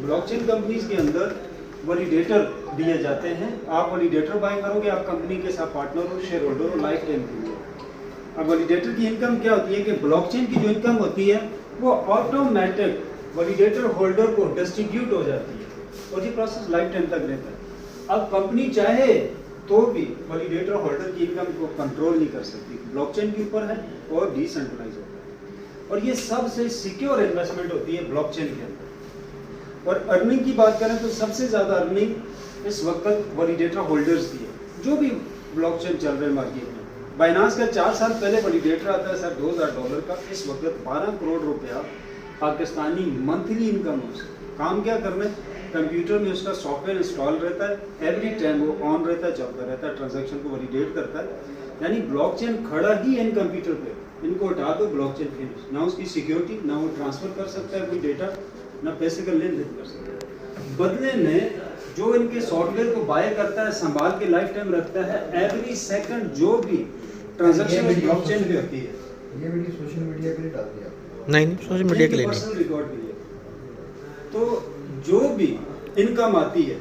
Blockchain companies के अंदर validator दिए जाते हैं। आप वैलिडेटर बाय करोगे, आप कंपनी के साथ पार्टनर हो, शेयर होल्डर हो, लाइफ टाइम के लिए। अब वैलिडेटर की इनकम क्या होती है कि ब्लॉकचेन की जो इनकम होती है वो ऑटोमेटिक वैलिडेटर होल्डर को डिस्ट्रीब्यूट हो जाती है और ये प्रोसेस लाइफ टाइम तक रहता है। अब कंपनी चाहे तो भी वैलिडेटर होल्डर की इनकम को कंट्रोल नहीं कर सकती, ब्लॉकचेन के ऊपर है और डिसेंट्रलाइज होता है। और ये सबसे सिक्योर इन्वेस्टमेंट होती है ब्लॉकचेन के अंदर। और अर्निंग की बात करें तो सबसे ज़्यादा अर्निंग इस वक्त वैलिडेटर होल्डर्स की है जो भी ब्लॉकचेन चल रहे हैं मार्केट में। बाइनांस का 4 साल पहले वैलिडेटर आता है सर $2000 का, इस वक्त 12 करोड़ रुपया पाकिस्तानी मंथली इनकम है उसका। काम क्या करना है, कंप्यूटर में उसका सॉफ्टवेयर इंस्टॉल रहता है, एवरी टाइम वो ऑन रहता है, चलता रहता है, ट्रांजैक्शन को वैलिडेट करता है। यानी ब्लॉकचेन खड़ा ही इन कंप्यूटर पे, इनको हटा दो ब्लॉकचेन फिनिश। ना उसकी सिक्योरिटी, ना वो ट्रांसफर कर सकता है कोई डेटा, ना पैसे का लेन देन कर सकता है। बदले में जो इनके सॉफ्टवेयर को बाय करता है, संभाल के लाइफ टाइम रखता है, एवरी सेकंड जो भी ट्रांजैक्शन ब्लॉकचेन पे होती है। ये वीडियो सोशल मीडिया पे डाल दिया? नहीं, सोशल मीडिया के लिए नहीं, पर्सनल रिकॉर्ड के लिए। तो जो भी इनकम आती है,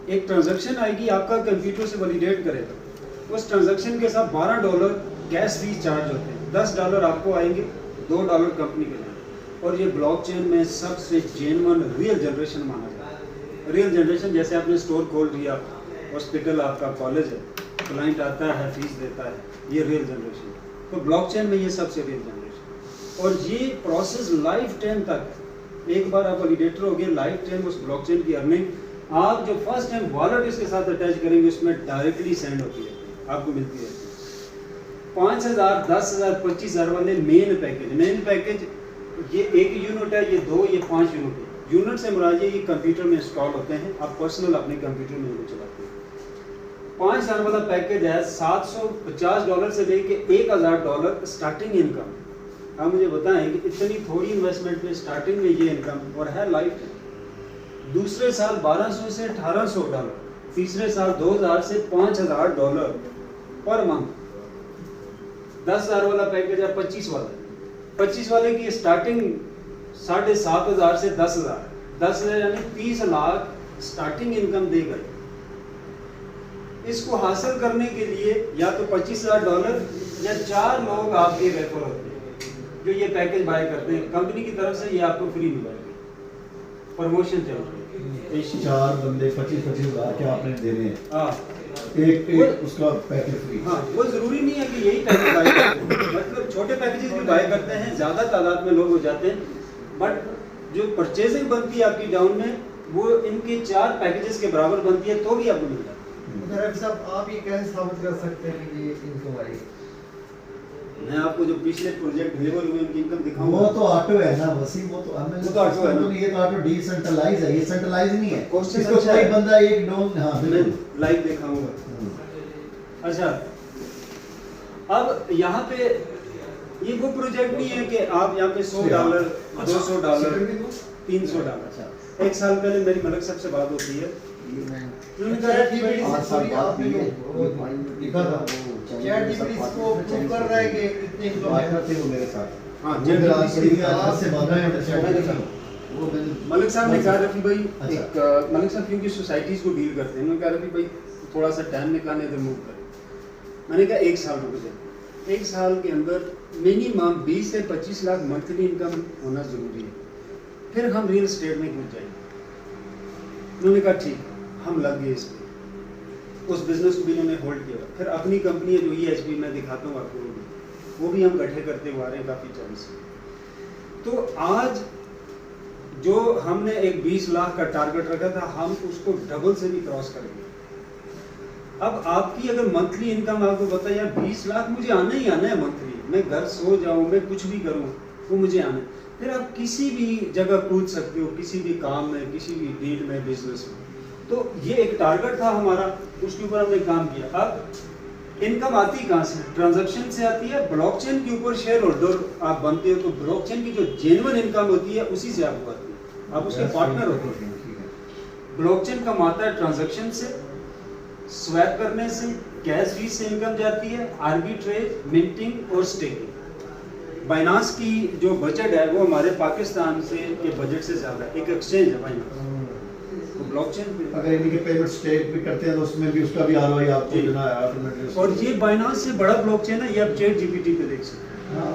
एक ट्रांजैक्शन आएगी, आपका कंप्यूटर से वैलिडेट करेगा, उस ट्रांजैक्शन के साथ $12 गैस फीस चार्ज होते हैं, $10 आपको आएंगे, $2 कंपनी के लिए। और ये ब्लॉकचेन में सबसे जेन्युइन रियल जनरेशन माना जाता है। रियल जनरेशन जैसे आपने स्टोर खोल दिया, हॉस्पिटल आपका कॉलेज है, क्लाइंट आता है, फीस देता है, ये रियल जनरेशन। तो ब्लॉकचेन में ये सबसे रियल जनरेशन। और ये प्रोसेस लाइफ टाइम तक, एक बार आप वैलिडेटर हो गए, लाइफ टाइम उस ब्लॉकचेन की अर्निंग आप जो फर्स्ट टाइम वॉलेट इसके साथ अटैच करेंगे उसमें डायरेक्टली सेंड होती है, आपको मिलती है। 5000, 10,000, 25,000 वाले मेन पैकेज ये 1 यूनिट है, ये 2, ये 5 यूनिट है। यूनिट से मुराद ये कंप्यूटर में इंस्टॉल होते हैं, आप पर्सनल अपने कंप्यूटर में इनको चलाते हैं। 5000 वाला पैकेज है, $750 से लेके $1000 स्टार्टिंग इनकम। आप मुझे बताएं कि इतनी थोड़ी इन्वेस्टमेंट में स्टार्टिंग में ये इनकम और है लाइफ टाइम। दूसरे साल $1200 से $1800, तीसरे साल $2000 से $5000 पर मंथ। 10,000 वाला पैकेज है, 25 वाले की स्टार्टिंग 7,500 से 10,000, 10,000 यानी 30 लाख स्टार्टिंग इनकम देगा। इसको हासिल करने के लिए या तो $25,000 या 4 लोग आपके रेफर होते हैं जो ये पैकेज बाय करते हैं कंपनी की तरफ से, ये आपको फ्री मिलेगा, प्रमोशन चल रही है। 4 बंदे 25,000 क्या आपने देने हैं? हाँ, एक उसका पैकेज फ्री। हाँ, वो जरूरी नहीं है कि यही पैकेज बाय करते हैं, मतलब छोटे पैकेजेस भी बाय करते हैं, ज्यादा तादाद में लोग हो जाते हैं, बट जो परचेजिंग बनती है आपकी डाउन में वो इनके 4 पैकेजेस के बराबर बनती है तो भी आपको मिलता है। साहब आप ये कैसे साबित कर सकते हैं कि ये इनकम आई? मैं आपको जो पिछले प्रोजेक्ट डिलीवर हुए उनकी इनकम दिखाऊंगा। वो तो ऑटो है ना वसीम, वो तो हमें वो तो ऑटो है ना। ये तो ऑटो डिसेंट्रलाइज है, ये सेंट्रलाइज नहीं है। क्वेश्चन इसको अच्छा कोई है। बंदा एक डोन, हाँ मैं बिल्कुल लाइव दिखाऊंगा। अच्छा, अब यहाँ पे ये वो प्रोजेक्ट नहीं है कि आप यहाँ पे $100, $200, $300। एक साल पहले मेरी मलिक साहब से बात होती है, उन्होंने कहा कि भाई लिखा था चैट जीपीटी इसको प्रूव कर रहा है कि इतने बात करते हो मेरे साथ। हाँ, से बात है वो मलिक साहब ने कहा रफी भाई, अच्छा। एक मलिक साहब क्योंकि सोसाइटीज को डील करते हैं, उन्होंने कहा रफी भाई थोड़ा सा टाइम निकालने दे, मूव करें। मैंने कहा 1 साल रुक जाए, 1 साल के अंदर मिनिमम 20 से 25 लाख मंथली इनकम होना जरूरी है, फिर हम रियल एस्टेट में घुस जाएंगे। उन्होंने कहा ठीक, हम लग गए इस पे, उस बिजनेस को भी इन्होंने होल्ड किया। फिर अपनी कंपनी है जो EHB मैं दिखाता हूँ आपको, वो भी हम इकट्ठे करते हुए आ रहे हैं काफ़ी टाइम से। तो आज जो हमने एक 20 लाख का टारगेट रखा था, हम उसको डबल से भी क्रॉस करेंगे। अब आपकी अगर मंथली इनकम आपको पता है यार 20 लाख मुझे आना ही आना है मंथली, मैं घर सो जाऊं, मैं कुछ भी करूं वो मुझे आना है, फिर आप किसी भी जगह कूद सकते हो, किसी भी काम में, किसी भी डील में, बिजनेस में। तो ये एक टारगेट था हमारा, उसके ऊपर हमने काम किया। अब इनकम आती कहाँ से? ट्रांजैक्शन से आती है। ब्लॉकचेन के ऊपर शेयर होल्डर आप बनते हो तो ब्लॉकचेन की जो जेन्युइन इनकम होती है उसी से आपको आती है, आप उसके पार्टनर होते हैं। ब्लॉकचेन कमाता है ट्रांजैक्शन से, स्वैप करने से, कैश फीस से इनकम जाती है, आर्बिट्रेज, मिंटिंग और स्टेकिंग। बाइनांस की जो बजट है वो हमारे पाकिस्तान से के बजट से ज़्यादा है। एक एक्सचेंज है बाइनांस, तो ब्लॉकचेन पे अगर इनकी पेमेंट स्टेट भी करते हैं तो उसमें भी उसका भी आरओआई आपको जी। देना है ऑटोमेटिक। और ये बाइनांस से बड़ा ब्लॉकचेन है, ये आप चैट जीपीटी पे देख सकते हैं। हाँ,